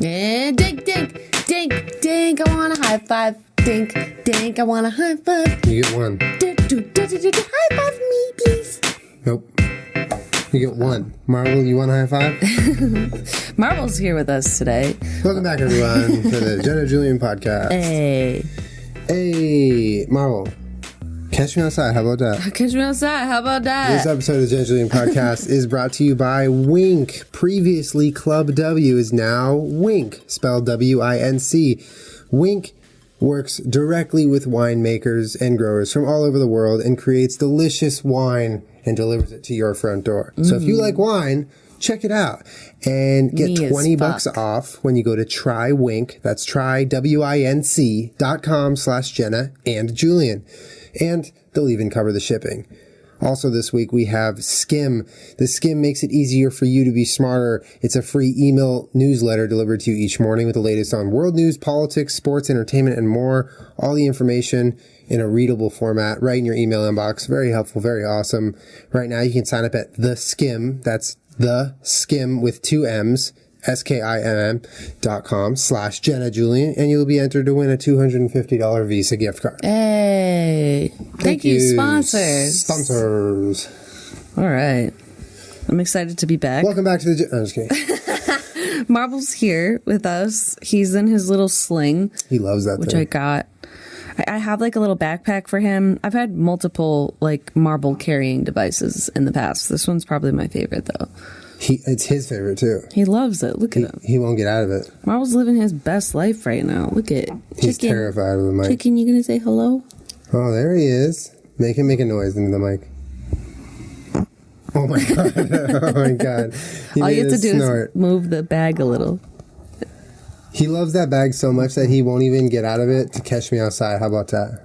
And dink, dink, dink, dink, I want a high five. Dink, dink, I want a high five. You get one. High five me, please. Nope. You get one. Marvel, you want a high five? Marvel's here with us today. Welcome back, everyone, to the Jenna Julien Podcast. Hey, Marvel. Catch me outside. How about that? Catch me outside. How about that? This episode of the Jenna Julien Podcast is brought to you by Winc. Previously, Club W is now Winc, spelled W-I-N-C. Winc works directly with winemakers and growers from all over the world and creates delicious wine and delivers it to your front door. So if you like wine, check it out and get $20 off when you go to try Winc. That's trywinc.com/Jenna and Julien. And they'll even cover the shipping. Also this week we have Skim. The Skim makes it easier for you to be smarter. It's a free email newsletter delivered to you each morning with the latest on world news, politics, sports, entertainment, and more. All the information in a readable format right in your email inbox. Very helpful, very awesome. Right now you can sign up at The Skim. That's The Skim with 2 M's. SKIMM.com/Jenna Julien, and you'll be entered to win a $250 Visa gift card. Hey. Thank you, sponsors. Sponsors. All right. I'm excited to be back. Welcome back to the... I'm just kidding. Marvel's here with us. He's in his little sling. He loves that which thing. I got. I have like a little backpack for him. I've had multiple like marble carrying devices in the past. This one's probably my favorite though. It's his favorite too. He loves it. Look at him. He won't get out of it. Marvel's living his best life right now. Look at He's Chicken. terrified of the mic. Chicken, you gonna say hello? Oh, there he is. Make him make a noise into the mic. Oh my god. Oh my god. All you have to do is move the bag a little. He loves that bag so much that he won't even get out of it to catch me outside. How about that?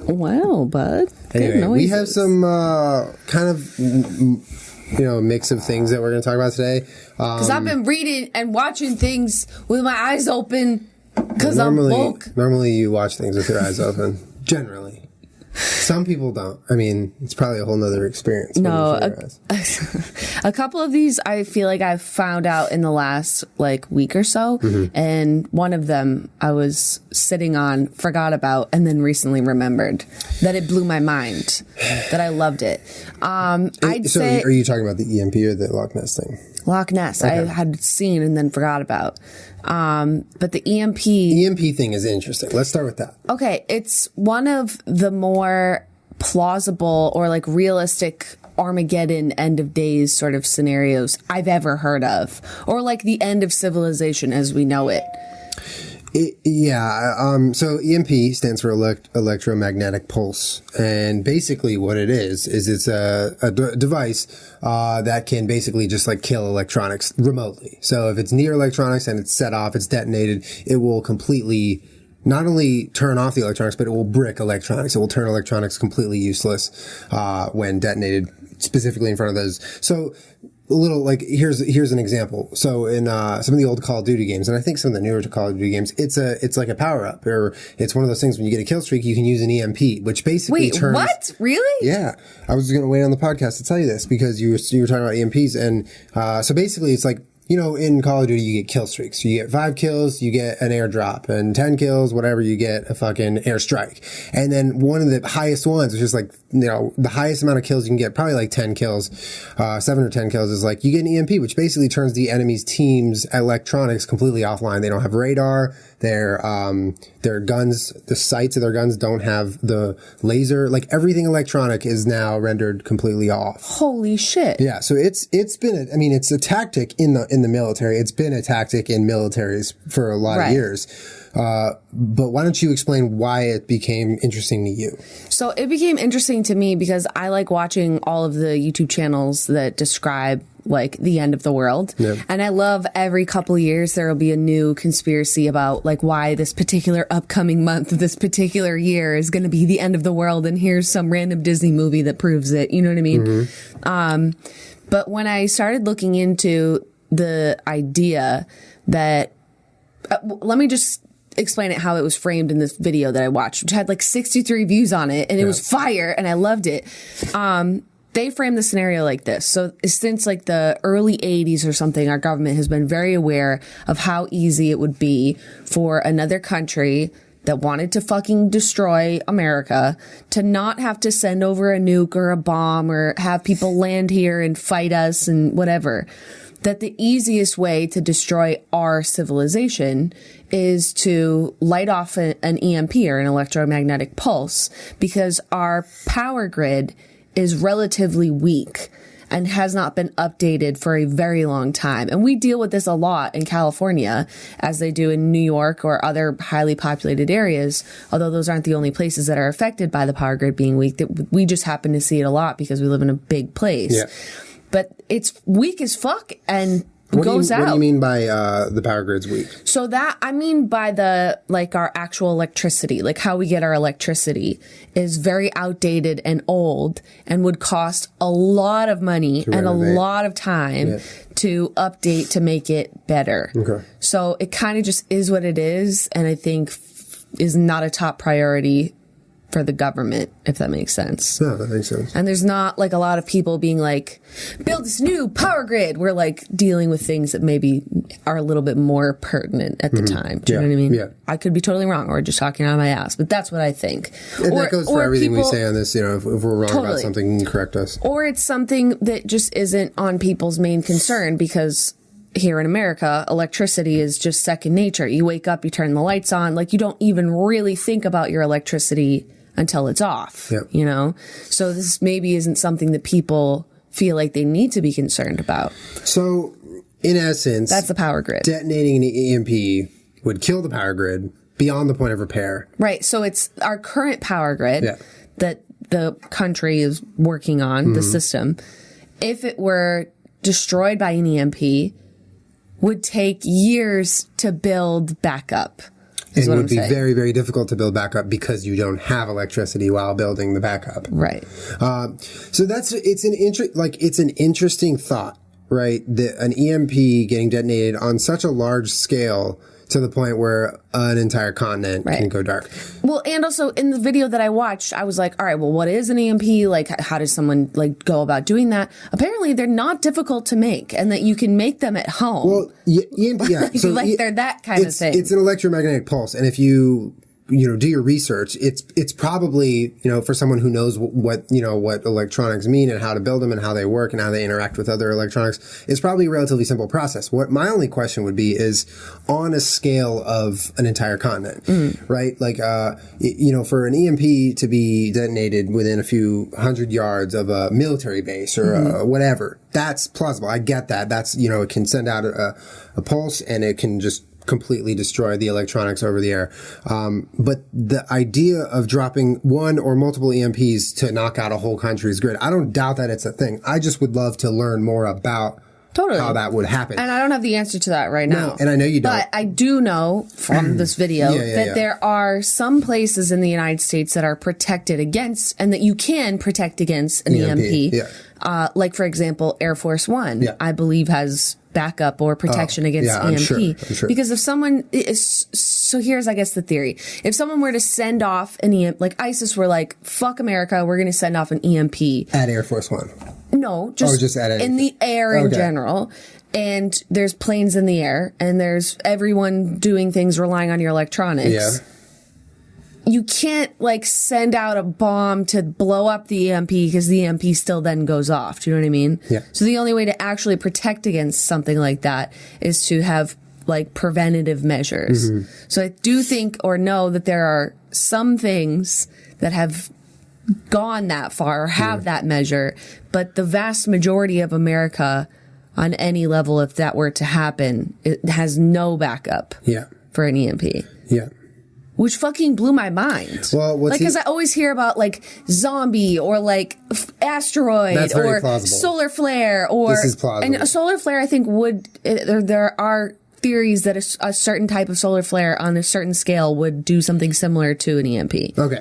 Wow, bud. Anyway, we have some kind of... mix of things that we're going to talk about today. Because I've been reading and watching things with my eyes open because I'm woke. Normally you watch things with your eyes open. Generally. Some people don't. I mean, it's probably a whole nother experience. No, a couple of these I feel like I've found out in the last like week or so. Mm-hmm. And one of them I was sitting on, forgot about, and then recently remembered that it blew my mind, that I loved it. I'd say... Are you talking about the EMP or the Loch Ness thing? Loch Ness. Okay. I had seen and then forgot about. But the EMP thing is interesting. Let's start with that. Okay. It's one of the more plausible or like realistic Armageddon end of days sort of scenarios I've ever heard of, or like the end of civilization as we know it. So EMP stands for electromagnetic pulse, and basically what it is it's a device that can basically just like kill electronics remotely. So if it's near electronics and it's set off, it's detonated, it will completely not only turn off the electronics, but it will brick electronics. It will turn electronics completely useless when detonated, specifically in front of those. So a little like here's an example. So in some of the old Call of Duty games, and I think some of the newer Call of Duty games, it's like a power up, or it's one of those things when you get a kill streak, you can use an EMP, which basically turns. What? Really? Yeah, I was going to wait on the podcast to tell you this because you were talking about EMPs, and so basically it's like. In Call of Duty, you get kill streaks. So you get 5 kills, you get an airdrop, and 10 kills, whatever, you get a fucking airstrike. And then one of the highest ones, which is like, the highest amount of kills you can get, probably like 10 kills, 7 or 10 kills, is like you get an EMP, which basically turns the enemy's team's electronics completely offline. They don't have radar. Their guns, the sights of their guns don't have the laser. Like everything electronic is now rendered completely off. Holy shit. Yeah. So it's been it's a tactic in the military. It's been a tactic in militaries for a lot of years. But why don't you explain why it became interesting to you? So it became interesting to me because I like watching all of the YouTube channels that describe like the end of the world. Yep. And I love every couple of years there will be a new conspiracy about like why this particular upcoming month, this particular year is going to be the end of the world. And here's some random Disney movie that proves it. You know what I mean? Mm-hmm. But when I started looking into the idea that, let me just explain it how it was framed in this video that I watched, which had like 63 views on it, and it was fire, and I loved it. they frame the scenario like this. So since like the early 80s or something, our government has been very aware of how easy it would be for another country that wanted to fucking destroy America to not have to send over a nuke or a bomb or have people land here and fight us and whatever. That the easiest way to destroy our civilization is to light off an EMP or an electromagnetic pulse, because our power grid is relatively weak and has not been updated for a very long time. And we deal with this a lot in California, as they do in New York or other highly populated areas, although those aren't the only places that are affected by the power grid being weak. We just happen to see it a lot because we live in a big place. Yeah. But it's weak as fuck and goes out. What do you mean by the power grid's weak? So that, I mean by the, like, our actual electricity, like how we get our electricity is very outdated and old and would cost a lot of money and a lot of time to update to make it better. Okay. So it kind of just is what it is, and I think is not a top priority for the government, if that makes sense. No, that makes sense. And there's not like a lot of people being like, build this new power grid. We're like dealing with things that maybe are a little bit more pertinent at the time. Do you know what I mean? Yeah. I could be totally wrong or just talking out of my ass, but that's what I think. And that goes for everything we say on this. If we're wrong Totally. about something, you can correct us. Or it's something that just isn't on people's main concern, because here in America, electricity is just second nature. You wake up, you turn the lights on, like you don't even really think about your electricity until it's off, you know? So this maybe isn't something that people feel like they need to be concerned about. So, in essence, that's the power grid. Detonating an EMP would kill the power grid beyond the point of repair. Right. So it's our current power grid that the country is working on, the system. If it were destroyed by an EMP, would take years to build back up. It would be very, very difficult to build back up because you don't have electricity while building the backup. Right. So it's an interesting thought, right? That an EMP getting detonated on such a large scale to the point where an entire continent can go dark. Well, and also in the video that I watched, I was like, all right, well, what is an EMP? Like, how does someone like go about doing that? Apparently, they're not difficult to make, and that you can make them at home. Well, EMP, yeah. So they're that kind of thing. It's an electromagnetic pulse, and if you do your research, it's probably, for someone who knows what electronics mean and how to build them and how they work and how they interact with other electronics, it's probably a relatively simple process. What my only question would be is on a scale of an entire continent, right? Like, for an EMP to be detonated within a few hundred yards of a military base or whatever, that's plausible. I get that. That's, it can send out a pulse and it can just completely destroy the electronics over the air. But the idea of dropping one or multiple EMPs to knock out a whole country's grid, I don't doubt that it's a thing. I just would love to learn more about how that would happen. And I don't have the answer to that right now. No, and I know you don't. But I do know from this video that there are some places in the United States that are protected against, and that you can protect against an EMP. Like, for example, Air Force One, I believe, has backup or protection against EMP. I'm sure. Because if someone is, so here's, I guess, the theory. If someone were to send off an EMP, like ISIS were like, fuck America, we're going to send off an EMP. At Air Force One? No, just in the air in general. And there's planes in the air, and there's everyone doing things relying on your electronics. Yeah. You can't, like, send out a bomb to blow up the EMP because the EMP still then goes off. Do you know what I mean? Yeah. So the only way to actually protect against something like that is to have, like, preventative measures. So I do think or know that there are some things that have gone that far or have that measure, but the vast majority of America on any level, if that were to happen, it has no backup for an EMP. Yeah. Which fucking blew my mind. Well, because I always hear about like zombie or like asteroid or solar flare or this is plausible. And a solar flare, I think there are theories that a certain type of solar flare on a certain scale would do something similar to an EMP. Okay.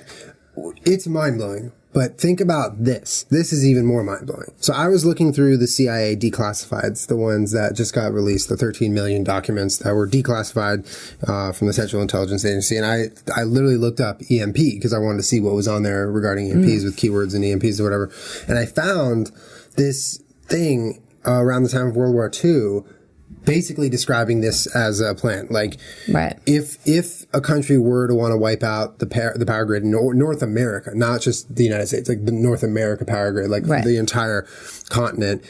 It's mind blowing. But think about this. This is even more mind-blowing. So I was looking through the CIA declassifieds, the ones that just got released, the 13 million documents that were declassified from the Central Intelligence Agency. And I literally looked up EMP because I wanted to see what was on there regarding EMPs with keywords and EMPs or whatever. And I found this thing around the time of World War II basically describing this as a plan. Like, right. if a country were to want to wipe out the power grid in North America, not just the United States, like the North America power grid, like the entire continent,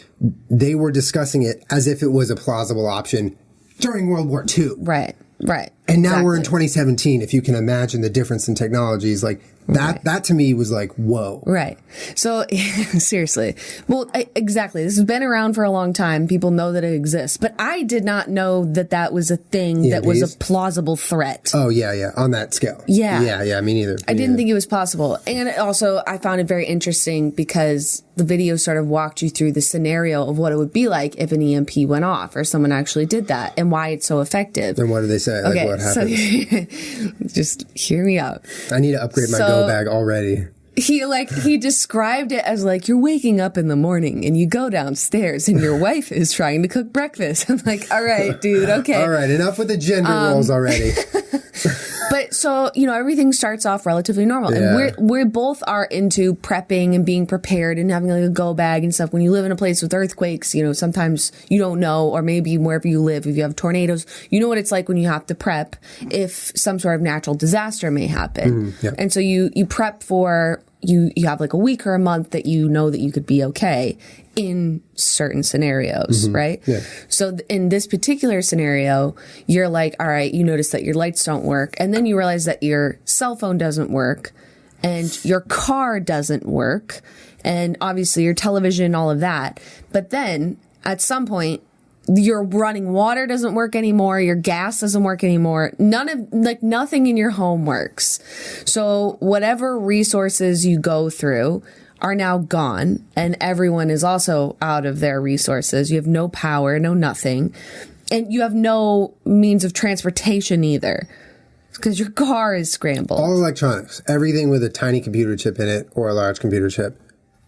they were discussing it as if it was a plausible option during World War II. Right. Right. And now we're in 2017. If you can imagine the difference in technologies, like that to me was like, whoa. Right. So seriously. Well, exactly. This has been around for a long time. People know that it exists, but I did not know that that was a thing that was a plausible threat. Oh yeah. Yeah. On that scale. Yeah. Yeah. Me neither. I didn't think it was possible. And also I found it very interesting because the video sort of walked you through the scenario of what it would be like if an EMP went off or someone actually did that and why it's so effective. And what did they say? Like, okay. What happened? So just hear me out. I need to upgrade my go bag already. He described it as like, you're waking up in the morning and you go downstairs and your wife is trying to cook breakfast. I'm like, all right, dude. Okay. All right. Enough with the gender roles already. But so, everything starts off relatively normal. Yeah. And we both are into prepping and being prepared and having like a go bag and stuff. When you live in a place with earthquakes, sometimes you don't know, or maybe wherever you live, if you have tornadoes, you know what it's like when you have to prep if some sort of natural disaster may happen. Yeah. And so you prep for, you have like a week or a month that you know that you could be okay in certain scenarios, right? Yeah. So in this particular scenario, you're like, all right, you notice that your lights don't work. And then you realize that your cell phone doesn't work and your car doesn't work. And obviously your television, all of that. But then at some point, your running water doesn't work anymore. Your gas doesn't work anymore. Nothing in your home works. So whatever resources you go through are now gone, and everyone is also out of their resources. You have no power, no nothing, and you have no means of transportation either because your car is scrambled. All electronics, everything with a tiny computer chip in it or a large computer chip,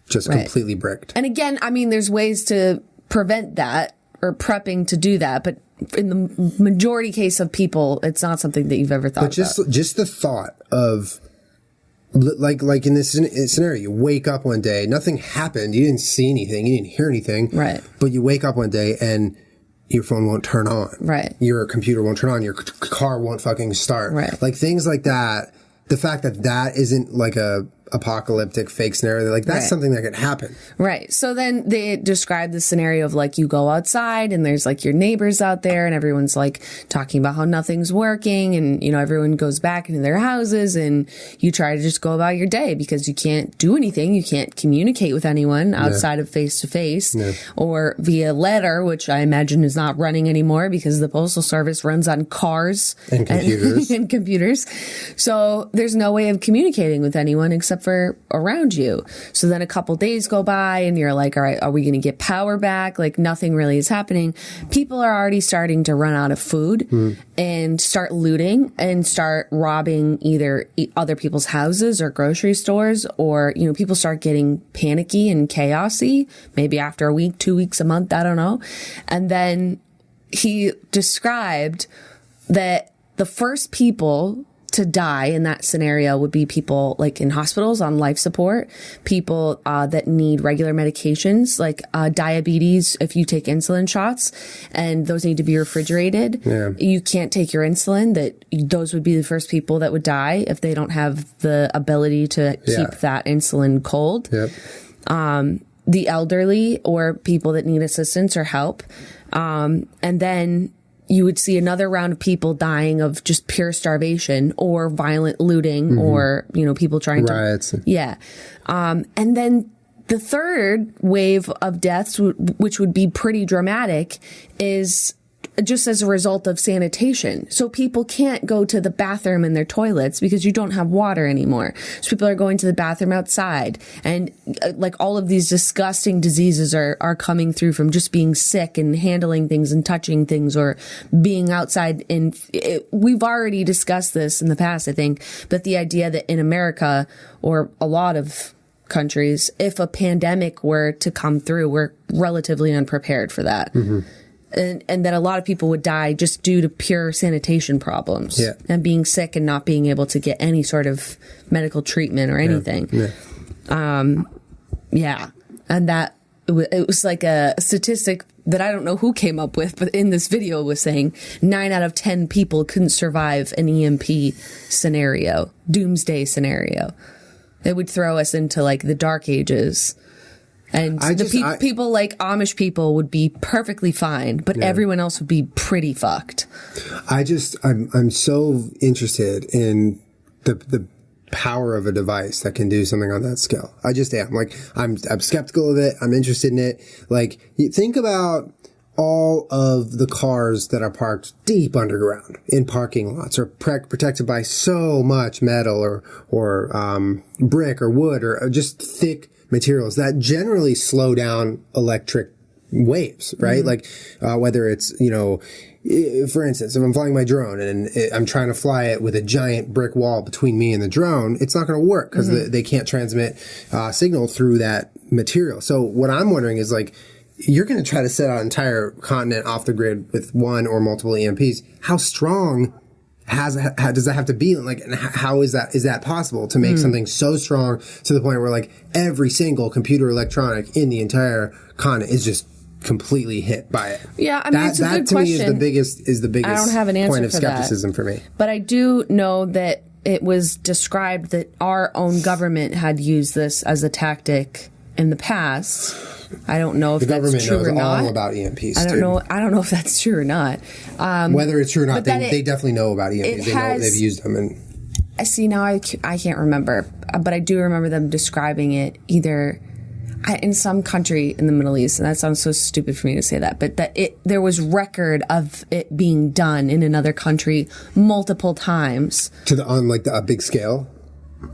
just completely bricked. And again, I mean, there's ways to prevent that or prepping to do that, but in the majority case of people, it's not something that you've ever thought about. But just the thought of, like in this scenario, you wake up one day, nothing happened, you didn't see anything, you didn't hear anything, right? But you wake up one day and your phone won't turn on, right? Your computer won't turn on, your car won't fucking start, right? Like things like that. The fact that isn't like a apocalyptic fake scenario, like that's something that could happen. Right. So then they describe the scenario of like you go outside and there's like your neighbors out there and everyone's like talking about how nothing's working and, everyone goes back into their houses and you try to just go about your day because you can't do anything. You can't communicate with anyone outside of face to face or via letter, which I imagine is not running anymore because the Postal Service runs on cars and computers. and computers. So there's no way of communicating with anyone except for around you. So then a couple days go by and you're like, all right, are we going to get power back? Like nothing really is happening. People are already starting to run out of food and start looting and start robbing either other people's houses or grocery stores, or, people start getting panicky and chaosy, maybe after a week, 2 weeks, a month, I don't know. And then he described that the first people to die in that scenario would be people like in hospitals on life support, people that need regular medications like diabetes, if you take insulin shots, and those need to be refrigerated. Yeah. You can't take your insulin, those would be the first people that would die if they don't have the ability to keep that insulin cold. Yep. The elderly or people that need assistance or help. And then you would see another round of people dying of just pure starvation or violent looting or, people trying riots. to. Yeah. And then the third wave of deaths, which would be pretty dramatic, is just as a result of sanitation. So people can't go to the bathroom in their toilets because you don't have water anymore. So people are going to the bathroom outside, and like all of these disgusting diseases are coming through from just being sick and handling things and touching things or being outside. And we've already discussed this in the past, I think, but the idea that in America, or a lot of countries, if a pandemic were to come through, we're relatively unprepared for that. And that a lot of people would die just due to pure sanitation problems and being sick and not being able to get any sort of medical treatment or anything. And that it was like a statistic that I don't know who came up with, but in this video was saying 9 out of 10 people couldn't survive an EMP scenario, doomsday scenario. It would throw us into like the dark ages. And people like Amish people would be perfectly fine, but everyone else would be pretty fucked. I'm so interested in the power of a device that can do something on that scale. I just am. Like, I'm skeptical of it. I'm interested in it. Like, you think about all of the cars that are parked deep underground in parking lots or protected by so much metal or brick or wood or just thick materials that generally slow down electric waves, right? Like, whether it's, for instance, if I'm flying my drone and I'm trying to fly it with a giant brick wall between me and the drone, it's not going to work because they can't transmit signal through that material. So what I'm wondering is, like, you're going to try to set an entire continent off the grid with one or multiple EMPs. How strong does that have to be? Like, and how is that possible to make something so strong to the point where, like, every single computer electronic in the entire continent is just completely hit by it? Yeah, I mean, it's a good question. That to me is the biggest I don't have an answer point of for skepticism for me. But I do know that it was described that our own government had used this as a tactic in the past. I don't know if that's true or not. The government knows all about EMPs. I don't know if that's true or not. Whether it's true or not, they definitely know about EMPs. They've used them. And I see now. I can't remember, but I do remember them describing it either in some country in the Middle East, and that sounds so stupid for me to say that, but there was record of it being done in another country multiple times on a big scale.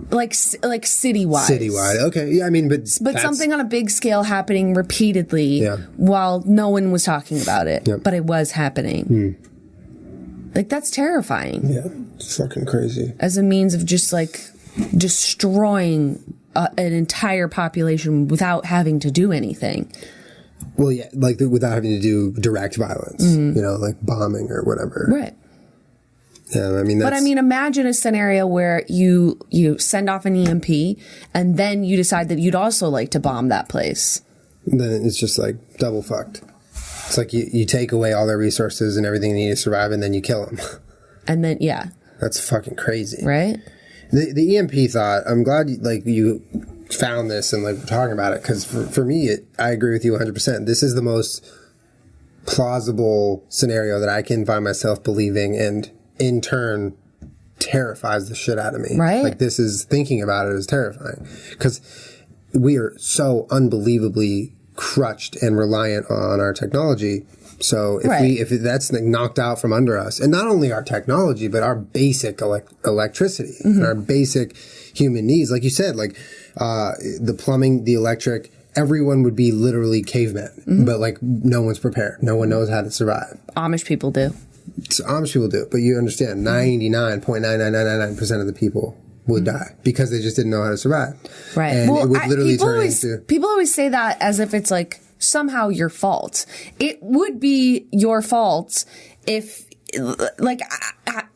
Like citywide. Citywide, okay. Yeah, I mean, but something on a big scale happening repeatedly while no one was talking about it, but it was happening. Like, that's terrifying. Yeah, it's fucking crazy. As a means of just, like, destroying an entire population without having to do anything. Well, yeah, like without having to do direct violence, like bombing or whatever. Right. Yeah, I mean, imagine a scenario where you send off an EMP and then you decide that you'd also like to bomb that place. Then it's just like double fucked. It's like you take away all their resources and everything they need to survive, and then you kill them. And then, that's fucking crazy, right? The EMP thought. I'm glad you found this and we're talking about it, because for me, I agree with you 100%. This is the most plausible scenario that I can find myself believing, and in turn terrifies the shit out of me. Right. Like, thinking about it is terrifying, because we are so unbelievably crutched and reliant on our technology. So if that's knocked out from under us, and not only our technology, but our basic electricity and our basic human needs, like you said, like the plumbing, the electric, everyone would be literally cavemen, but like no one's prepared. No one knows how to survive. Amish people do. So Amish people do, but you understand, 99.99999% of the people would die because they just didn't know how to survive. Right. And it would literally turn into... People always say that as if it's like somehow your fault. It would be your fault if, like,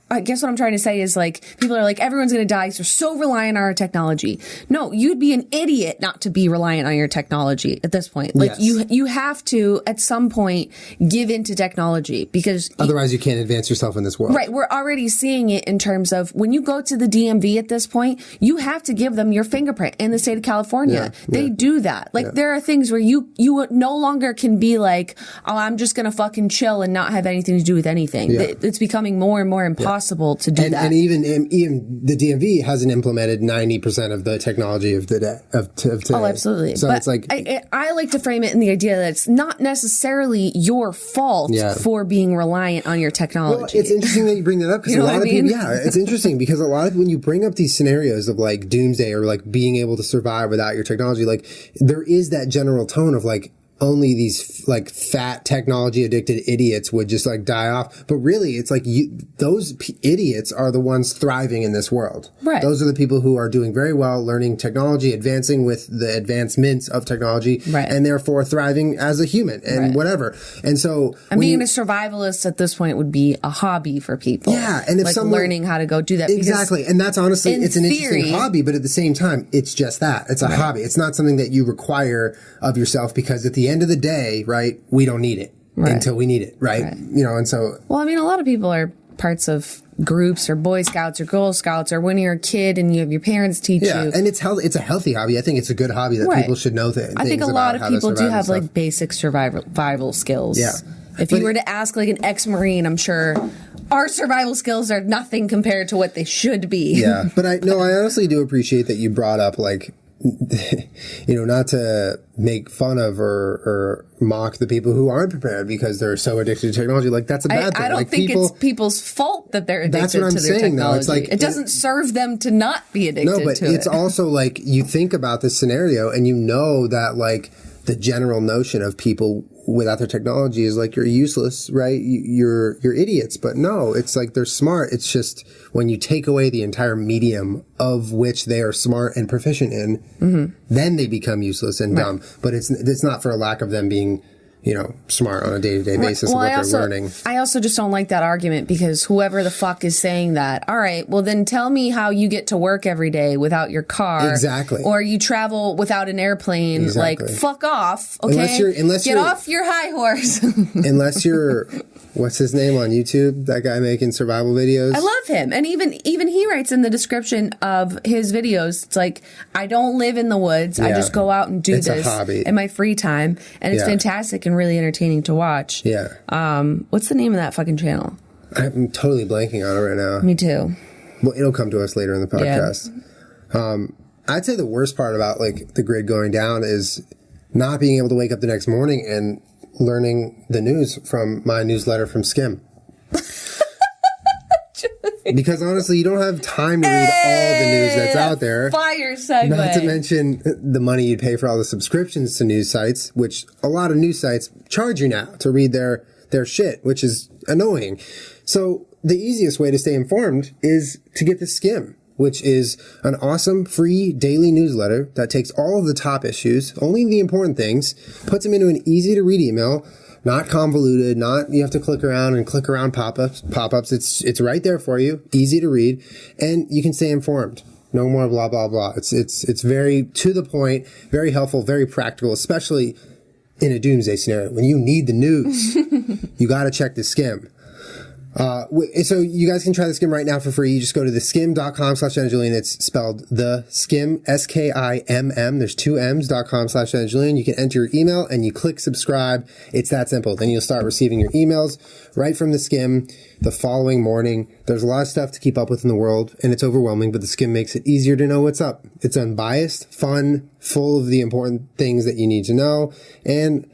I guess what I'm trying to say is, like, people are like, everyone's going to die because they're so reliant on our technology. No, you'd be an idiot not to be reliant on your technology at this point. Like, you have to, at some point, give into technology, because... Otherwise, you can't advance yourself in this world. Right. We're already seeing it in terms of when you go to the DMV at this point, you have to give them your fingerprint in the state of California. They do that. Like, there are things where you no longer can be like, oh, I'm just going to fucking chill and not have anything to do with anything. It's becoming more and more impossible to do that. And even the DMV hasn't implemented 90% of the technology of today. Oh, absolutely. So but it's like... I like to frame it in the idea that it's not necessarily your fault for being reliant on your technology. Well, it's interesting that you bring that up, because a lot of people... Yeah, it's interesting because a lot of... When you bring up these scenarios of like doomsday or like being able to survive without your technology, like there is that general tone of like, only these like fat technology addicted idiots would just like die off. But really, it's like those idiots are the ones thriving in this world. Right. Those are the people who are doing very well, learning technology, advancing with the advancements of technology, right. and therefore thriving as a human and right. whatever. And so, and being a survivalist at this point would be a hobby for people. Yeah, and if like someone learning how to go do that. Exactly, and that's honestly, it's an theory, interesting hobby, but at the same time, it's just that. It's a right. hobby. It's not something that you require of yourself, because at the end of the day, right, we don't need it right. until we need it, right? You know, and so... Well, I mean, a lot of people are parts of groups or Boy Scouts or Girl Scouts, or when you're a kid and you have your parents teach you. Yeah, and it's a healthy hobby. I think it's a good hobby that right. people should know things. I think a lot of people do have like basic survival skills. Yeah. If you were to ask like an ex-Marine, I'm sure our survival skills are nothing compared to what they should be. Yeah, but I honestly do appreciate that you brought up like, you know, not to make fun of or mock the people who aren't prepared because they're so addicted to technology. Like, that's a bad thing. I don't like, think it's people's fault that they're addicted to their technology. Though. It's like, it doesn't serve them to not be addicted to it. No, but it's also like, you think about this scenario and you know that like the general notion of people without their technology is like, you're useless, right? You're idiots. But no, it's like they're smart. It's just when you take away the entire medium of which they are smart and proficient in, mm-hmm. then they become useless and dumb. But it's not for a lack of them being, you know, smart on a day-to-day basis of what they're learning. I also just don't like that argument, because whoever the fuck is saying that, all right, well then tell me how you get to work every day without your car. Exactly. Or you travel without an airplane. Exactly. Like, fuck off, okay? Get off your high horse. Unless you're, what's his name on YouTube? That guy making survival videos? I love him. And even he writes in the description of his videos, it's like, I don't live in the woods. Yeah. I just go out and do this in my free time. And it's fantastic and really entertaining to watch. Yeah. What's the name of that fucking channel? I'm totally blanking on it right now. Me too. Well, it'll come to us later in the podcast. Yeah. I'd say the worst part about like the grid going down is not being able to wake up the next morning and learning the news from my newsletter from Skim. Because honestly, you don't have time to read all the news that's out there. Fire segue. Not to mention the money you'd pay for all the subscriptions to news sites, which a lot of news sites charge you now to read their shit, which is annoying. So the easiest way to stay informed is to get the Skim, which is an awesome free daily newsletter that takes all of the top issues, only the important things, puts them into an easy to read email. Not convoluted, not you have to click around pop-ups. It's right there for you, easy to read, and you can stay informed. No more blah blah blah. It's very to the point, very helpful, very practical, especially in a doomsday scenario when you need the news. You got to check the Skim. So you guys can try the Skim right now for free. You just go to theskim.com/Jenna Julien. It's spelled the Skim, SKIMM. There's 2 M's.com/Jenna Julien. You can enter your email and you click subscribe. It's that simple. Then you'll start receiving your emails right from the Skim the following morning. There's a lot of stuff to keep up with in the world and it's overwhelming, but the Skim makes it easier to know what's up. It's unbiased, fun, full of the important things that you need to know, and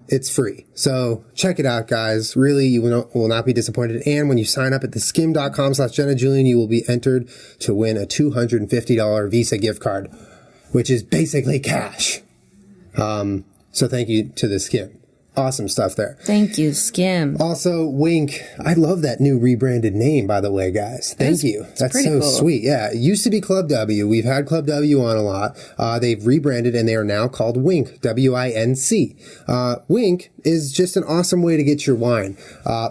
it's free. So check it out, guys. Really, you will not be disappointed. And when you sign up at theskim.com/Jenna Julien, you will be entered to win a $250 Visa gift card, which is basically cash. So thank you to the Skim. Awesome stuff there. Thank you, Skim. Also, Wink. I love that new rebranded name, by the way, guys. Thank you. That's so cool. Sweet. Yeah. It used to be Club W. We've had Club W on a lot. They've rebranded and they are now called Wink. W-I-N-C. Wink is just an awesome way to get your wine.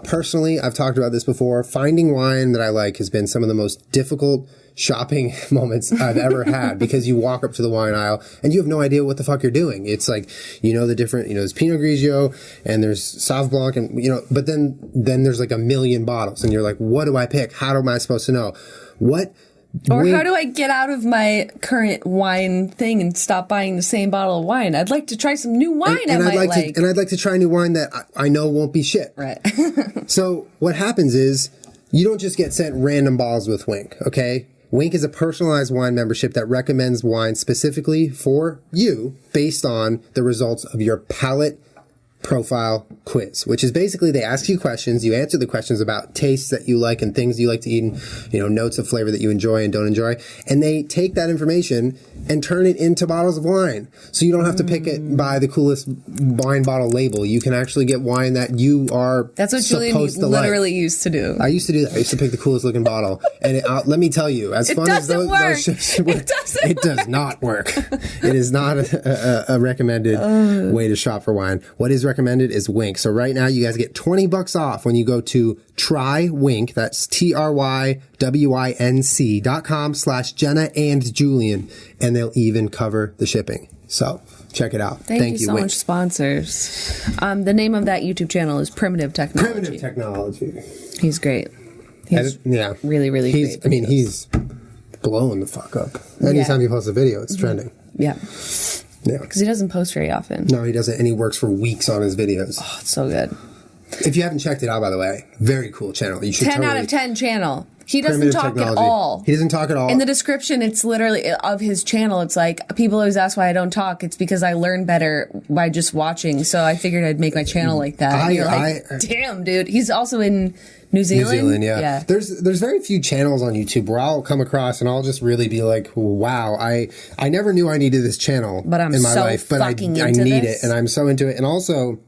Personally, I've talked about this before. Finding wine that I like has been some of the most difficult shopping moments I've ever had, because you walk up to the wine aisle and you have no idea what the fuck you're doing. It's like, there's Pinot Grigio and there's Sauv Blanc and, but then there's like a million bottles and you're like, what do I pick? How am I supposed to know? How do I get out of my current wine thing and stop buying the same bottle of wine? I'd like to try some new wine and I'd like to try new wine that I know won't be shit. Right. So what happens is you don't just get sent random bottles with Wink, okay? Wink is a personalized wine membership that recommends wine specifically for you based on the results of your palate profile quiz, which is basically they ask you questions, you answer the questions about tastes that you like and things you like to eat, and notes of flavor that you enjoy and don't enjoy, and they take that information and turn it into bottles of wine. So you don't have to pick it by the coolest wine bottle label. You can actually get wine that you are That's what Julian literally used to do. I used to do that. I used to pick the coolest looking bottle, and let me tell you, as fun as those ships work, it does not work. It is not a recommended way to shop for wine. What is recommended is Wink. So right now you guys get $20 off when you go to TryWinc. That's TRYWINC.com/Jenna and Julien, and they'll even cover the shipping. So check it out. Thank you so much, sponsors. The name of that YouTube channel is Primitive Technology. Primitive Technology. He's great. He's really, really great. I mean, he's blowing the fuck up. Anytime he posts a video, it's trending. Yeah. Yeah. Because he doesn't post very often. No, he doesn't, and he works for weeks on his videos. Oh, it's so good. If you haven't checked it out, by the way, very cool channel. You should 10 out of 10 channel. He doesn't talk at all. He doesn't talk at all. In the description, it's literally of his channel. It's like, people always ask why I don't talk. It's because I learn better by just watching. So I figured I'd make my channel like that. You're like, damn, dude. He's also in New Zealand. New Zealand, yeah. There's very few channels on YouTube where I'll come across and I'll just really be like, wow, I never knew I needed this channel in my life, but I need it, and I'm so into it. And also,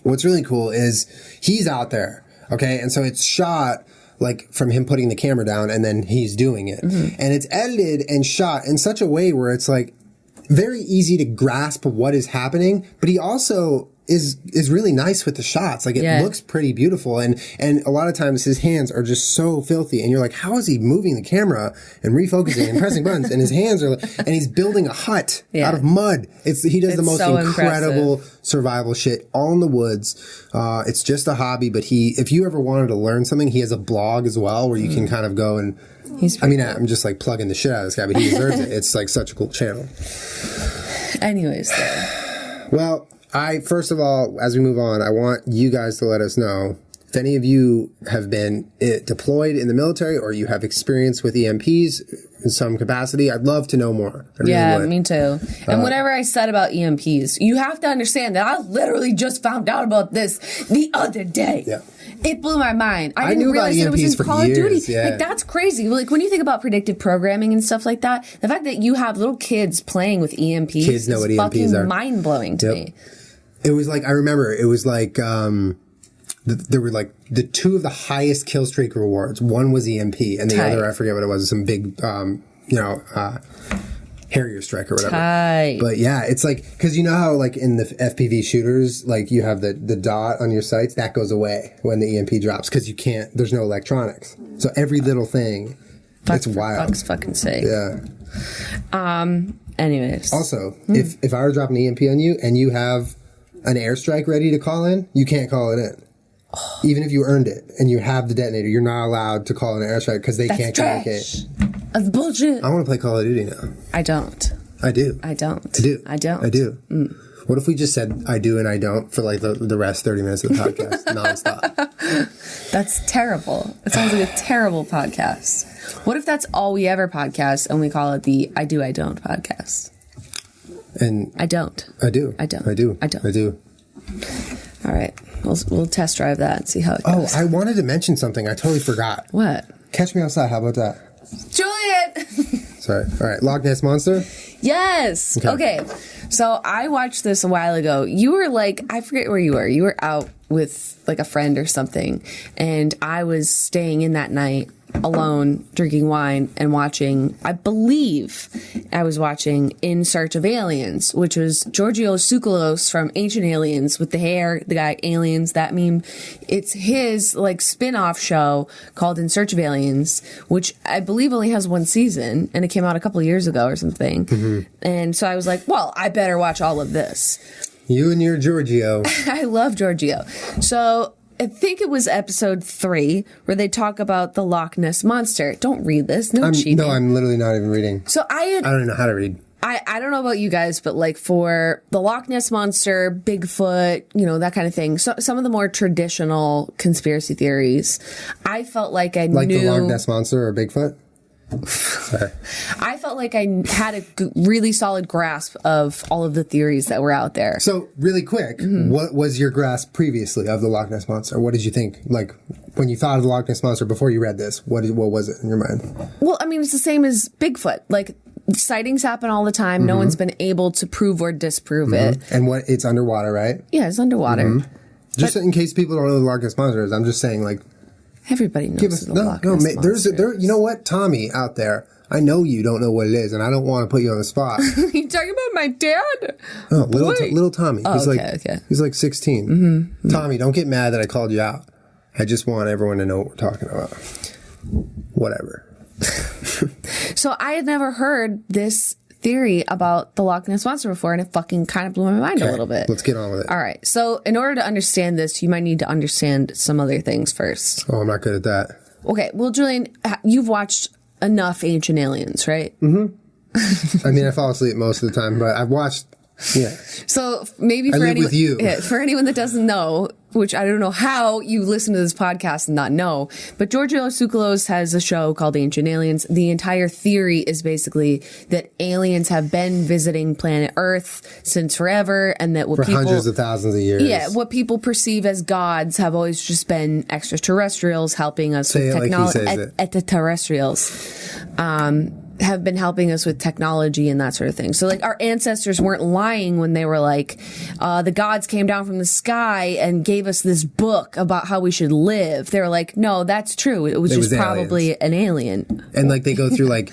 what's really cool is he's out there, okay? And so it's shot like from him putting the camera down and then he's doing it. Mm-hmm. And it's edited and shot in such a way where it's like very easy to grasp what is happening, but he also is really nice with the shots. Like it looks pretty beautiful, and a lot of times his hands are just so filthy and you're like, how is he moving the camera and refocusing and pressing buttons, and his hands are and he's building a hut out of mud. He does the most incredible survival shit all in the woods. It's just a hobby, but if you ever wanted to learn something, he has a blog as well where you can kind of go and cool. I'm just like plugging the shit out of this guy, but he deserves it. It's like such a cool channel. Anyways, well, first of all, as we move on, I want you guys to let us know if any of you have been deployed in the military or you have experience with EMPs in some capacity. I'd love to know more. Me too. And whatever I said about EMPs, you have to understand that I literally just found out about this the other day. Yeah. It blew my mind. I didn't realize that it was in Call of Duty. Yeah. Like, that's crazy. Like, when you think about predictive programming and stuff like that, the fact that you have little kids playing with EMPs is fucking mind-blowing to me. It was like, I remember, it was like, there were like the two of the highest kill streak rewards. One was EMP, and the other, I forget what it was, some big, Harrier strike or whatever. But yeah, it's like, because you know how like in the FPV shooters, like you have the dot on your sights, that goes away when the EMP drops because there's no electronics. So every little thing, it's wild. Fuck's fucking sake. Yeah. Anyways. Also, if I were to drop an EMP on you and you have an airstrike ready to call in, you can't call it in. Even if you earned it and you have the detonator, you're not allowed to call an airstrike because they can't communicate. That's bullshit. I want to play Call of Duty now. I don't. I do. I don't. I do. I don't. I do. What if we just said I do and I don't for like the rest 30 minutes of the podcast nonstop? That's terrible. It sounds like a terrible podcast. What if that's all we ever podcast and we call it the I do, I don't podcast? And I don't. I do. I don't. I do. I don't. I do. All right. We'll test drive that and see how it goes. Oh, I wanted to mention something. I totally forgot. What? Catch me outside. How about that? Julian! Sorry. All right. Loch Ness Monster? Yes. Okay. So I watched this a while ago. You were like, I forget where you were. You were out with like a friend or something. And I was staying in that night alone, drinking wine and watching, I believe I was watching In Search of Aliens, which was Giorgio Tsoukalos from Ancient Aliens with the hair, the guy Aliens, that meme. It's his like spin-off show called In Search of Aliens, which I believe only has one season, and it came out a couple of years ago or something. Mm-hmm. And so I was like, well, I better watch all of this. You and your Giorgio. I love Giorgio. So I think it was episode 3 where they talk about the Loch Ness monster. Don't read this. Cheating. No, I'm literally not even reading. So I don't even know how to read. I don't know about you guys, but like for the Loch Ness monster, Bigfoot, that kind of thing. So some of the more traditional conspiracy theories, I felt like I knew. Like the Loch Ness monster or Bigfoot? Okay. I felt like I had a really solid grasp of all of the theories that were out there. So, really quick, what was your grasp previously of the Loch Ness Monster? What did you think? Like, when you thought of the Loch Ness Monster before you read this, what was it in your mind? Well, I mean, it's the same as Bigfoot. Like, sightings happen all the time. No one's been able to prove or disprove it. And it's underwater, right? Yeah, it's underwater. Just in case people don't know the Loch Ness Monster is, I'm just saying, like, everybody knows the Loch Ness Monster. You know what, Tommy out there, I know you don't know what it is, and I don't want to put you on the spot. You talking about my dad? Oh, little Tommy. Oh, He's like 16. Tommy, don't get mad that I called you out. I just want everyone to know what we're talking about. Whatever. So I had never heard this theory about the Loch Ness Monster before, and it fucking kind of blew my mind a little bit. Let's get on with it. All right. So in order to understand this, you might need to understand some other things first. Oh, I'm not good at that. Okay. Well, Julien, you've watched enough Ancient Aliens, right? I mean, I fall asleep most of the time, but I've watched. Yeah. So maybe I live with you. For anyone that doesn't know, which I don't know how you listen to this podcast and not know, but Giorgio Tsoukalos has a show called Ancient Aliens. The entire theory is basically that aliens have been visiting planet Earth since forever, and that for hundreds of thousands of years. Yeah, what people perceive as gods have always just been extraterrestrials helping us with technology. Extraterrestrials. Have been helping us with technology and that sort of thing. So, like, our ancestors weren't lying when they were like, the gods came down from the sky and gave us this book about how we should live. They were like, no, that's true. It was just probably an alien. And, like, they go through, like,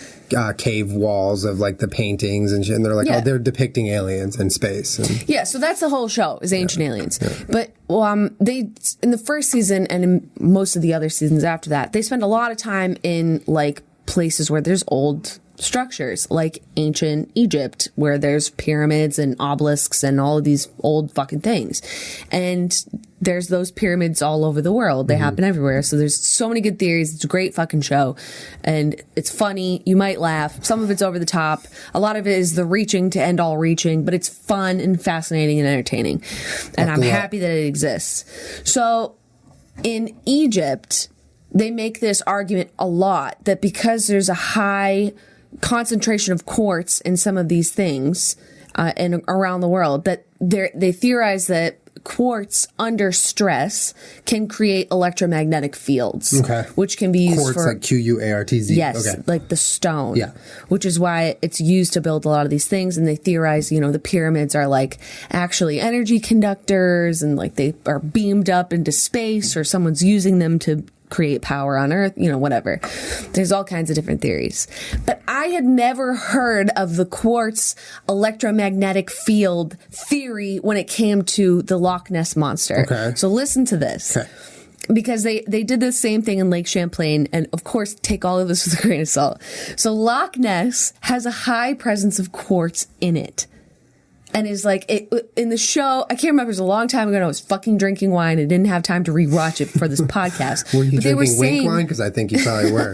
cave walls of, like, the paintings and shit, and they're like, oh, they're depicting aliens in space. And, yeah, so that's the whole show, is Ancient Aliens. Yeah. But they, in the first season and in most of the other seasons after that, they spend a lot of time in, like, places where there's old structures, like ancient Egypt, where there's pyramids and obelisks and all of these old fucking things. And there's those pyramids all over the world. They happen everywhere. So there's so many good theories. It's a great fucking show. And it's funny. You might laugh. Some of it's over the top. A lot of it is the reaching to end all reaching, but it's fun and fascinating and entertaining. And I'm happy that it exists. So in Egypt, they make this argument a lot that because there's a high concentration of quartz in some of these things and around the world, that they theorize that quartz under stress can create electromagnetic fields, which can be used for like Quartz. Yes, like the stone, which is why it's used to build a lot of these things. And they theorize, the pyramids are like actually energy conductors, and like they are beamed up into space, or someone's using them to create power on Earth, whatever. There's all kinds of different theories. But I had never heard of the quartz electromagnetic field theory when it came to the Loch Ness Monster. Okay. So listen to this. Okay. Because they did the same thing in Lake Champlain, and of course, take all of this with a grain of salt. So Loch Ness has a high presence of quartz in it. And is like, in the show, I can't remember, it was a long time ago, and I was fucking drinking wine and didn't have time to rewatch it for this podcast. Were you drinking wink wine? Because I think you probably were.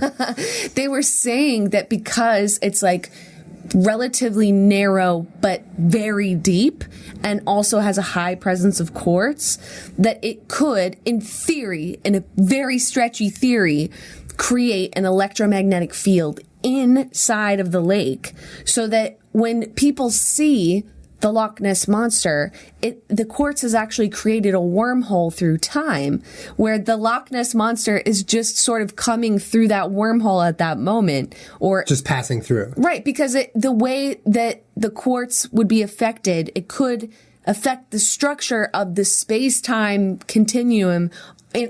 They were saying that because it's like relatively narrow but very deep, and also has a high presence of quartz, that it could, in theory, in a very stretchy theory, create an electromagnetic field inside of the lake, so that when people see the Loch Ness Monster, the quartz has actually created a wormhole through time, where the Loch Ness Monster is just sort of coming through that wormhole at that moment, or just passing through. Right, because the way that the quartz would be affected, it could affect the structure of the space-time continuum,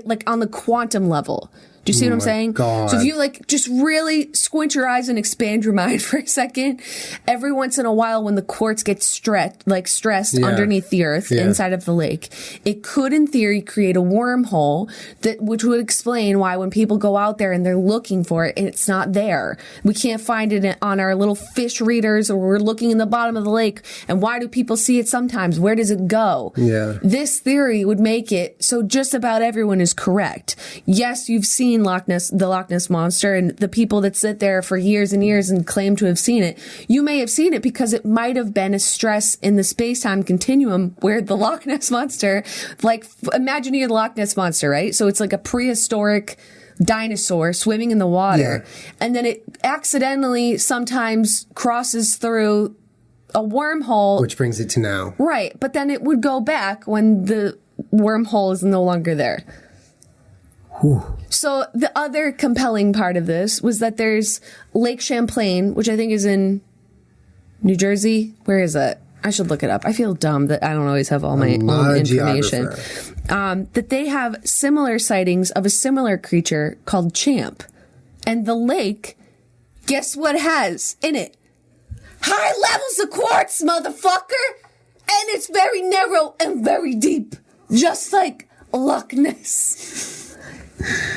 like on the quantum level. Do you see what I'm saying? God. So if you like just really squint your eyes and expand your mind for a second, every once in a while when the quartz gets stressed underneath the earth inside of the lake, it could in theory create a wormhole which would explain why when people go out there and they're looking for it and it's not there, we can't find it on our little fish readers, or we're looking in the bottom of the lake, and why do people see it sometimes? Where does it go? Yeah. This theory would make it so just about everyone is correct. Yes, you've seen the Loch Ness Monster, and the people that sit there for years and years and claim to have seen it, you may have seen it because it might have been a stress in the space-time continuum where the Loch Ness Monster, like, imagine you're the Loch Ness Monster, right? So it's like a prehistoric, dinosaur swimming in the water, and then it accidentally sometimes crosses through a wormhole, which brings it to now. Right, but then it would go back when the wormhole is no longer there. Whew. So the other compelling part of this was that there's Lake Champlain, which I think is in New Jersey. Where is it? I should look it up. I feel dumb that I don't always have all my own information. That they have similar sightings of a similar creature called Champ. And the lake, guess what has in it? High levels of quartz, motherfucker! And it's very narrow and very deep. Just like Loch Ness.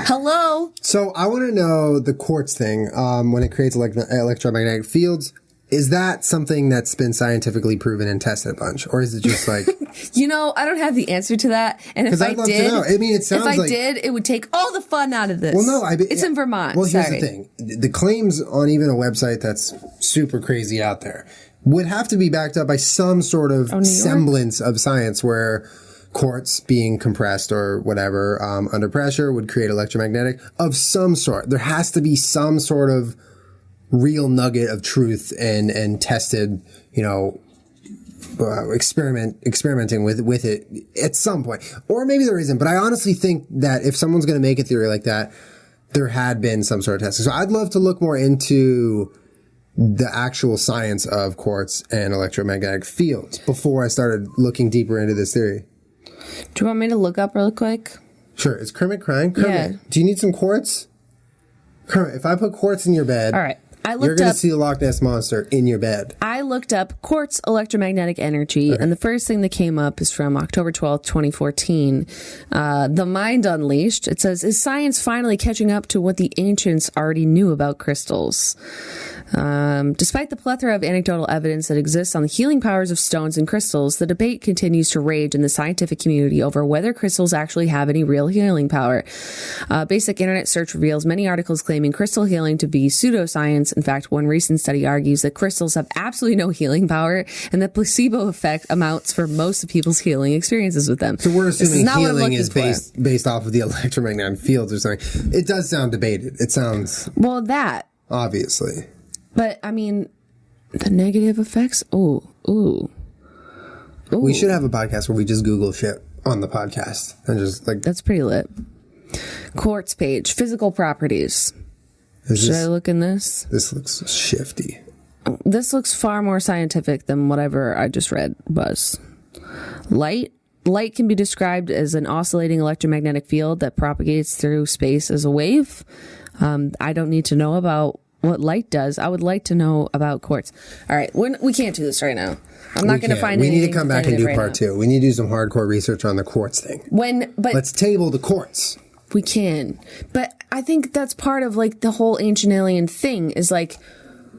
Hello? So I want to know the quartz thing, when it creates electromagnetic fields. Is that something that's been scientifically proven and tested a bunch? Or is it just like... I don't have the answer to that. And if I did... I mean, it sounds like... it would take all the fun out of this. Well, no, it's in Vermont. Well, here's the thing. The claims on even a website that's super crazy out there would have to be backed up by some sort of semblance of science where quartz being compressed or whatever under pressure would create electromagnetic of some sort. There has to be some sort of real nugget of truth and tested, experimenting with it at some point. Or maybe there isn't, but I honestly think that if someone's going to make a theory like that, there had been some sort of testing. So I'd love to look more into the actual science of quartz and electromagnetic fields before I started looking deeper into this theory. Do you want me to look up really quick? Sure. Is Kermit crying? Kermit, yeah. Do you need some quartz? Kermit, if I put quartz in your bed... All right. You're going to see the Loch Ness Monster in your bed. I looked up quartz electromagnetic energy, and the first thing that came up is from October 12th, 2014. The Mind Unleashed. It says, is science finally catching up to what the ancients already knew about crystals? Despite the plethora of anecdotal evidence that exists on the healing powers of stones and crystals, the debate continues to rage in the scientific community over whether crystals actually have any real healing power. Basic internet search reveals many articles claiming crystal healing to be pseudoscience. In fact, one recent study argues that crystals have absolutely no healing power and the placebo effect amounts for most of people's healing experiences with them. So we're assuming healing is based off of the electromagnetic fields or something. It does sound debated. It sounds... Well, that... Obviously. But, I mean, the negative effects? Ooh. We should have a podcast where we just Google shit on the podcast. And just like... That's pretty lit. Quartz page. Physical properties. Should I look in this? This looks shifty. This looks far more scientific than whatever I just read was. Light. Light can be described as an oscillating electromagnetic field that propagates through space as a wave. I don't need to know about what light does. I would like to know about quartz. All right, we can't do this right now. I'm not going to find anything. We need to come back and do part 2. We need to do some hardcore research on the quartz thing. But let's table the quartz. We can. But I think that's part of like the whole ancient alien thing is like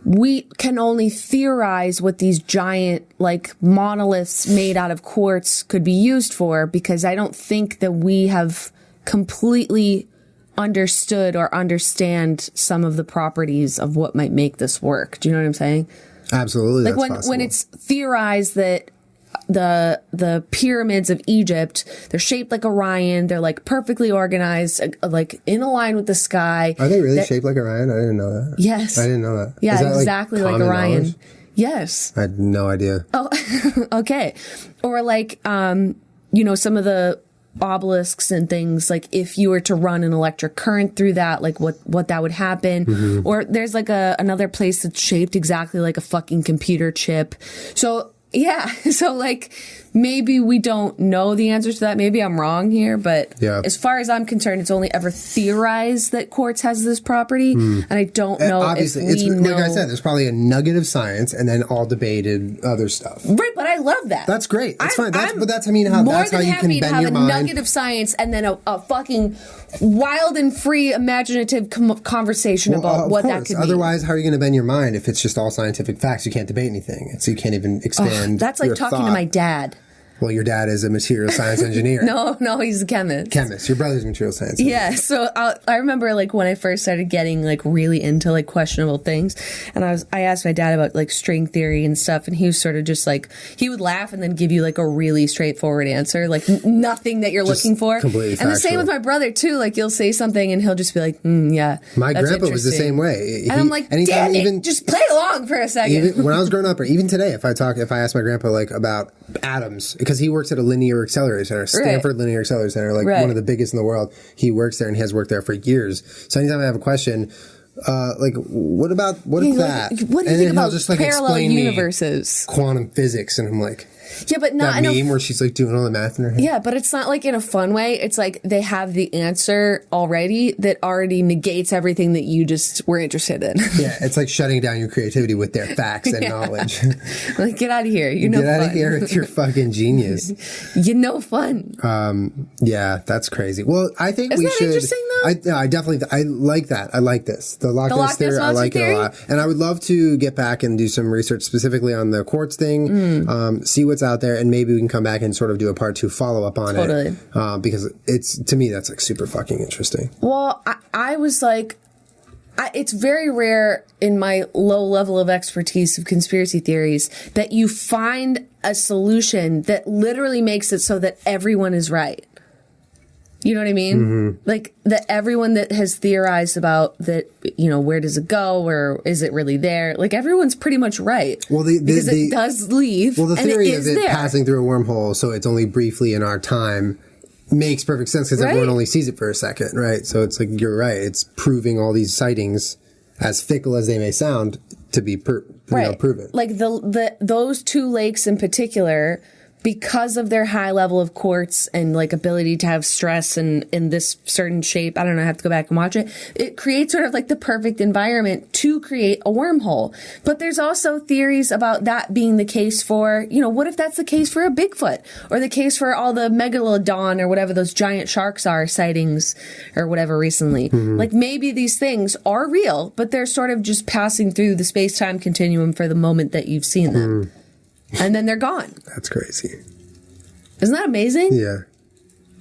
we can only theorize what these giant like monoliths made out of quartz could be used for, because I don't think that we have completely understood or understand some of the properties of what might make this work. Do you know what I'm saying? Absolutely. Like when it's theorized that the pyramids of Egypt, they're shaped like Orion, they're like perfectly organized, like in a line with the sky. Are they really shaped like Orion? I didn't know that. Yes. I didn't know that. Yeah, that exactly like Orion. Knowledge? Yes. I had no idea. Oh, okay. Or like, some of the obelisks and things, like if you were to run an electric current through that, like what that would happen. Mm-hmm. Or there's like another place that's shaped exactly like a fucking computer chip. So yeah, so like maybe we don't know the answer to that. Maybe I'm wrong here, but as far as I'm concerned, it's only ever theorized that quartz has this property, and I don't know obviously, if we know. Like I said, there's probably a nugget of science and then all debated other stuff. Right, but I love that. That's great. That's fine. That's how you can bend your mind. More than happy to have a nugget of science and then a fucking wild and free imaginative conversation about what that could be. Otherwise, how are you going to bend your mind if it's just all scientific facts? You can't debate anything, so you can't even expand. That's like talking to my dad. Well, your dad is a material science engineer. No, he's a chemist. Your brother's a material science engineer. Yeah, so I remember like when I first started getting like really into like questionable things, and I asked my dad about like string theory and stuff, and he was sort of just like, he would laugh and then give you like a really straightforward answer, like nothing that you're just looking for. Completely factual. And the same with my brother too. Like you'll say something and he'll just be like, yeah. My grandpa was the same way. And I'm like, damn it, just play along for a second. Even when I was growing up, or even today, if I ask my grandpa like about atoms, because he works at a linear accelerator center, Stanford Linear Accelerator Center, like one of the biggest in the world. He works there and he has worked there for years. So anytime I have a question, like, what is that? What do you think about just, like, parallel universes? Quantum physics. And I'm like, yeah, but not that meme where she's like doing all the math in her head. Yeah, but it's not like in a fun way. It's like they have the answer already that already negates everything that you just were interested in. Yeah, it's like shutting down your creativity with their facts and knowledge. Like, get out of here. Get out of here with your fucking genius. You know fun. Yeah, that's crazy. Well, I think we should. Isn't that interesting though? I definitely, I like that. I like this. The Loch Ness theory, I like it a lot. And I would love to get back and do some research specifically on the quartz thing, see what's out there, and maybe we can come back and sort of do a part 2 follow-up on it. Because it's, to me, that's like super fucking interesting. Well, I was like, it's very rare in my low level of expertise of conspiracy theories that you find a solution that literally makes it so that everyone is right. You know what I mean? Mm-hmm. Like that everyone that has theorized about that, you know, where does it go, or is it really there? Like everyone's pretty much right. Well, because it does leave. Well, the theory of it passing through a wormhole, so it's only briefly in our time, makes perfect sense because everyone only sees it for a second, right? So it's like, you're right. It's proving all these sightings, as fickle as they may sound, to be proven. Like those 2 lakes in particular, because of their high level of quartz and like ability to have stress and in this certain shape, I don't know, I have to go back and watch it. It creates sort of like the perfect environment to create a wormhole. But there's also theories about that being the case for, you know, what if that's the case for a Bigfoot, or the case for all the megalodon or whatever those giant sharks are sightings or whatever recently. Mm-hmm. Like maybe these things are real, but they're sort of just passing through the space-time continuum for the moment that you've seen them. Mm. And then they're gone. That's crazy. Isn't that amazing? Yeah.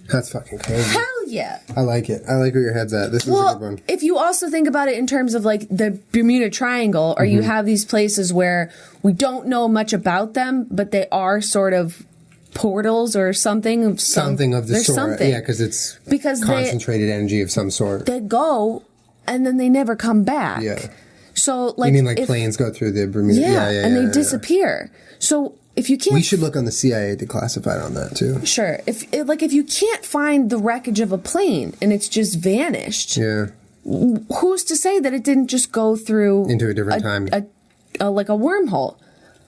That's fucking crazy. Hell yeah. I like it. I like where your head's at. This is a good one. If you also think about it in terms of like the Bermuda Triangle, or you have these places where we don't know much about them, but they are sort of portals or something. Something of the sort. Something. Yeah, because concentrated energy of some sort. They go, and then they never come back. Yeah. So, like, you mean like planes go through the Bermuda? Yeah, and they disappear. So if you can't, we should look on the CIA declassified on that too. Sure. If you can't find the wreckage of a plane and it's just vanished, who's to say that it didn't just go through into a different time, like a wormhole?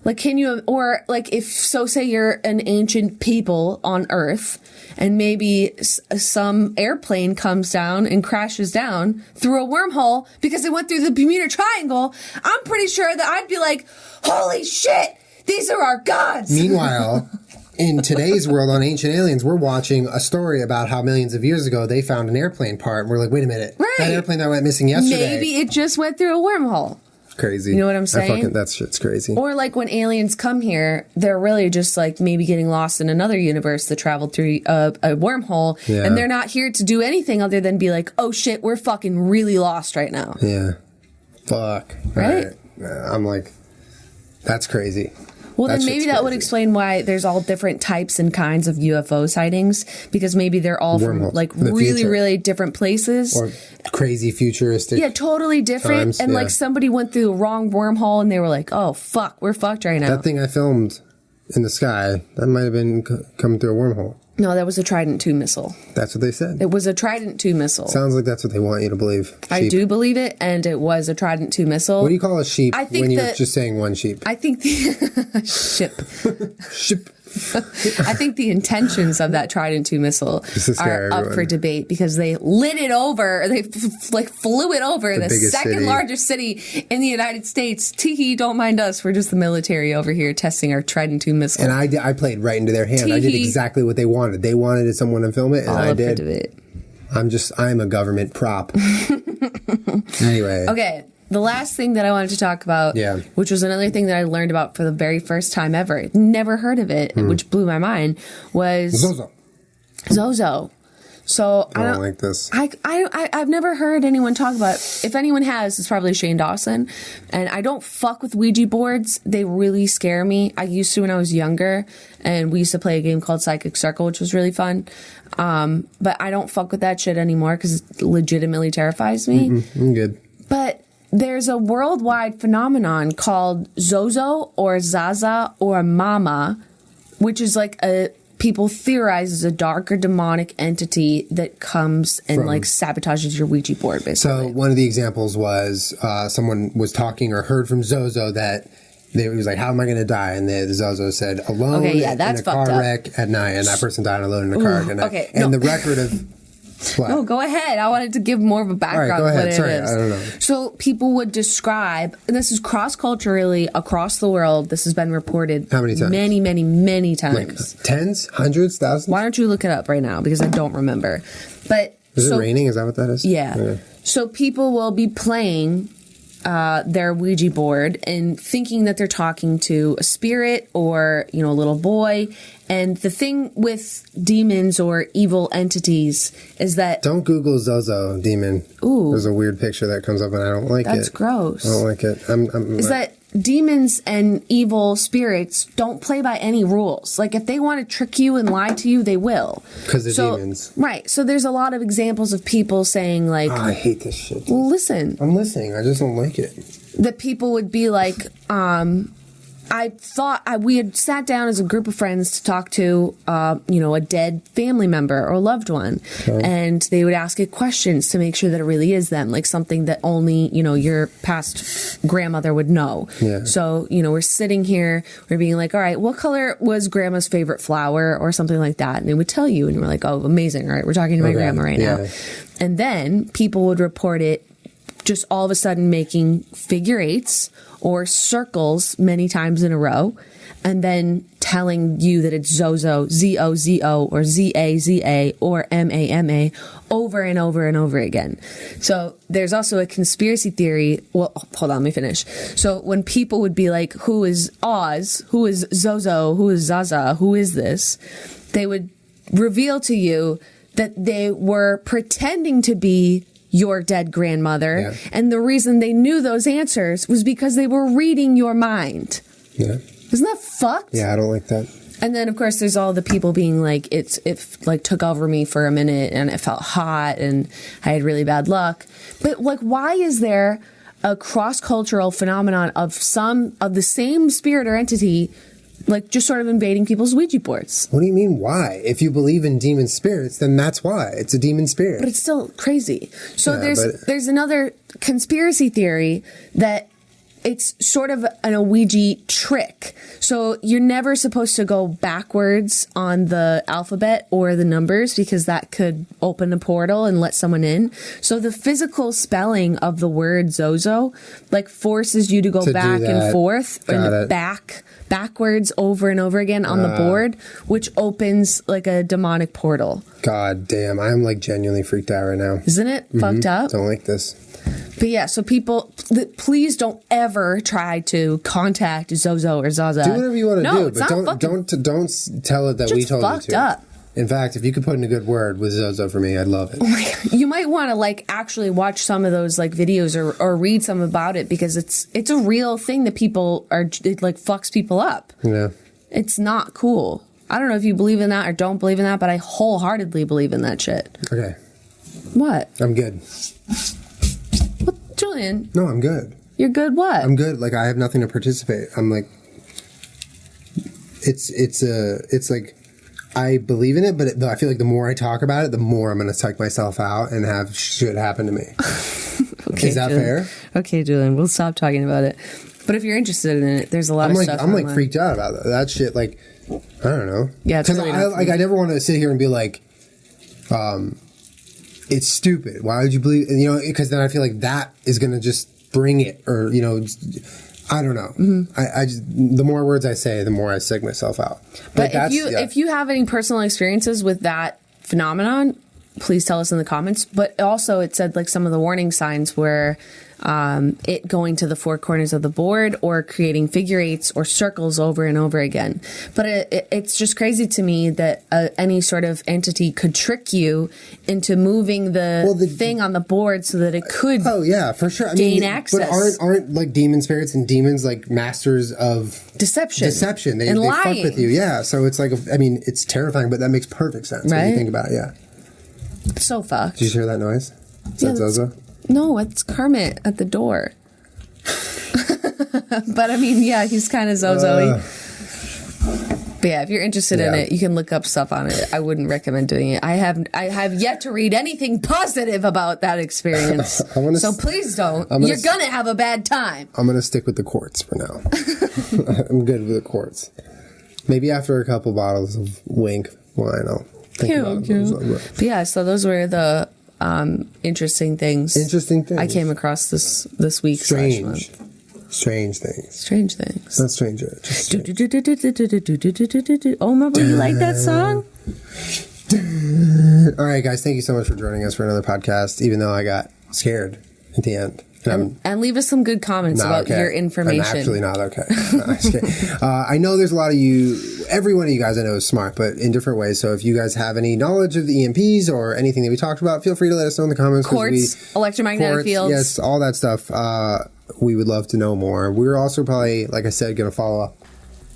Like, can you, or like if, so say you're an ancient people on Earth and maybe some airplane comes down and crashes down through a wormhole because it went through the Bermuda Triangle, I'm pretty sure that I'd be like, holy shit, these are our gods. Meanwhile, in today's world on Ancient Aliens, we're watching a story about how millions of years ago they found an airplane part. And we're like, wait a minute. Right. That airplane that went missing yesterday. Maybe it just went through a wormhole. Crazy. You know what I'm saying? That shit's crazy. Or like when aliens come here, they're really just like maybe getting lost in another universe that traveled through a wormhole, and they're not here to do anything other than be like, oh shit, we're fucking really lost right now. Yeah. Fuck. Right? I'm like, that's crazy. Well, then maybe that would explain why there's all different types and kinds of UFO sightings, because maybe they're all from like really, really different places. Or crazy futuristic. Yeah, totally different. Times, and like somebody went through the wrong wormhole and they were like, oh, fuck, we're fucked right now. That thing I filmed in the sky, that might have been coming through a wormhole. No, that was a Trident II missile. That's what they said. It was a Trident II missile. Sounds like that's what they want you to believe. Sheep. I do believe it, and it was a Trident II missile. What do you call a sheep when you're just saying one sheep? I think the Ship. I think the intentions of that Trident II missile are up for debate, because they lit it over, they flew it over the second largest city in the United States. Teehee, don't mind us. We're just the military over here testing our Trident II missile. And I played right into their hand. I did exactly what they wanted. They wanted someone to film it, and I did. For debate. I'm a government prop. Anyway. Okay. the last thing that I wanted to talk about, which was another thing that I learned about for the very first time ever, never heard of it, which blew my mind, was Zozo. So I don't like this. I've never heard anyone talk about it. If anyone has, it's probably Shane Dawson. And I don't fuck with Ouija boards. They really scare me. I used to when I was younger, and we used to play a game called Psychic Circle, which was really fun. But I don't fuck with that shit anymore because it legitimately terrifies me. I'm good. But there's a worldwide phenomenon called Zozo or Zaza or Mama, which is like people theorize is a dark or demonic entity that comes and like sabotages your Ouija board, basically. So one of the examples was someone was talking or heard from Zozo that he was like, how am I going to die? And the Zozo said, alone in a car wreck at night. And that person died alone in a car wreck at night. And the record of... What? No, go ahead. I wanted to give more of a background of what it is. I don't know. So people would describe, and this is cross-culturally across the world, this has been reported how many times? Many times. Like tens, hundreds, thousands? Why don't you look it up right now? Because I don't remember. But is it raining? Is that what that is? Yeah. Okay. So people will be playing their Ouija board and thinking that they're talking to a spirit or, a little boy. And the thing with demons or evil entities is that... Don't Google Zozo demon. Ooh. There's a weird picture that comes up and I don't like it. That's gross. I don't like it. Is that demons and evil spirits don't play by any rules. Like, if they want to trick you and lie to you, they will. Because they're demons. Right. So there's a lot of exampals of people saying, like... Oh, I hate this shit. Well, listen. I'm listening. I just don't like it. That people would be like, I thought we had sat down as a group of friends to talk to, a dead family member or loved one. Okay. And they would ask it questions to make sure that it really is them, like something that only, your past grandmother would know. Yeah. So, we're sitting here, we're being like, all right, what color was grandma's favorite flower or something like that? And they would tell you, and we're like, oh, amazing. All right, we're talking to my grandma right now. And then people would report it just all of a sudden making figure eights or circles many times in a row, and then telling you that it's Zozo, Z-O-Z-O, or Z-A-Z-A, or M-A-M-A, over and over and over again. So there's also a conspiracy theory. Well, hold on, let me finish. So when people would be like, who is Oz? Who is Zozo? Who is Zaza? Who is this? They would reveal to you that they were pretending to be your dead grandmother. Yeah. And the reason they knew those answers was because they were reading your mind. Yeah. Isn't that fucked? Yeah, I don't like that. And then, of course, there's all the people being like, it took over me for a minute and it felt hot and I had really bad luck. But, like, why is there a cross-cultural phenomenon of the same spirit or entity like just sort of invading people's Ouija boards? What do you mean, why? If you believe in demon spirits, then that's why. It's a demon spirit. But it's still crazy. So there's another conspiracy theory that it's sort of an Ouija trick. So you're never supposed to go backwards on the alphabet or the numbers because that could open a portal and let someone in. So the physical spelling of the word Zozo like forces you to go back and forth and backwards over and over again on the board, which opens like a demonic portal. God damn, I'm like genuinely freaked out right now. Isn't it fucked up? Don't like this. But yeah, so people, please don't ever try to contact Zozo or Zaza. Do whatever you want to do, but don't tell it that just we told you to. Fucked up. In fact, if you could put in a good word with Zozo for me, I'd love it. Oh my God. You might want to like actually watch some of those like videos or read some about it because it's a real thing that it like fucks people up. Yeah. It's not cool. I don't know if you believe in that or don't believe in that, but I wholeheartedly believe in that shit. Okay. What? I'm good. What, Julian? No, I'm good. You're good what? I'm good. Like, I have nothing to participate. I'm like, it's like, I believe in it, but I feel like the more I talk about it, the more I'm going to psych myself out and have shit happen to me. Okay, is that Julian. fair? Okay, Julian, we'll stop talking about it. But if you're interested in it, there's a lot of stuff. I'm like freaked out about that shit. Like, I don't know. Yeah, because I never want to sit here and be like, it's stupid. Why would you believe? Because then I feel like that is going to just bring it, or I don't know. Mm-hmm. I just, the more words I say, the more I psych myself out. But if you have any personal experiences with that phenomenon, please tell us in the comments. But also it said like some of the warning signs were it going to the four corners of the board or creating figure eights or circles over and over again. But it's just crazy to me that any sort of entity could trick you into moving the thing on the board so that it could for sure. gain access. But aren't like demon spirits and demons like masters of deception? They lying. fuck with you. Yeah. So it's like, it's terrifying, but that makes perfect sense when you think about it. Yeah. So fucked. Did you hear that noise? Is that Zozo? No, it's Kermit at the door. But I mean, yeah, he's kind of Zozo-y. But yeah, if you're interested in it, you can look up stuff on it. I wouldn't recommend doing it. I have yet to read anything positive about that experience. So please don't. You're gonna have a bad time. I'm gonna stick with the quartz for now. I'm good with the quartz. Maybe after a couple bottles of Wink wine, I'll think about it. But yeah, so those were the interesting things. I came across this week. Strange things. Not stranger. Just strange. Oh, remember you like that song? All right, guys. Thank you so much for joining us for another podcast. Even though I got scared at the end. And leave us some good comments about your information. I'm actually not okay. I know there's a lot of you, every one of you guys I know is smart, but in different ways. So if you guys have any knowledge of the EMPs or anything that we talked about, feel free to let us know in the comments. Quartz, electromagnetic fields. Yes, all that stuff. We would love to know more. We're also probably, like I said, going to follow up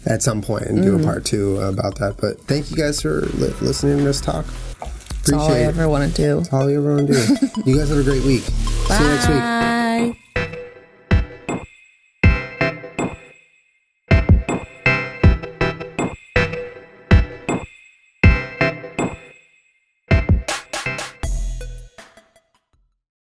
at some point and do a part 2 about that. But thank you guys for listening to us talk. That's all I ever want to do. That's all you ever want to do. You guys have a great week. Bye. See you next week.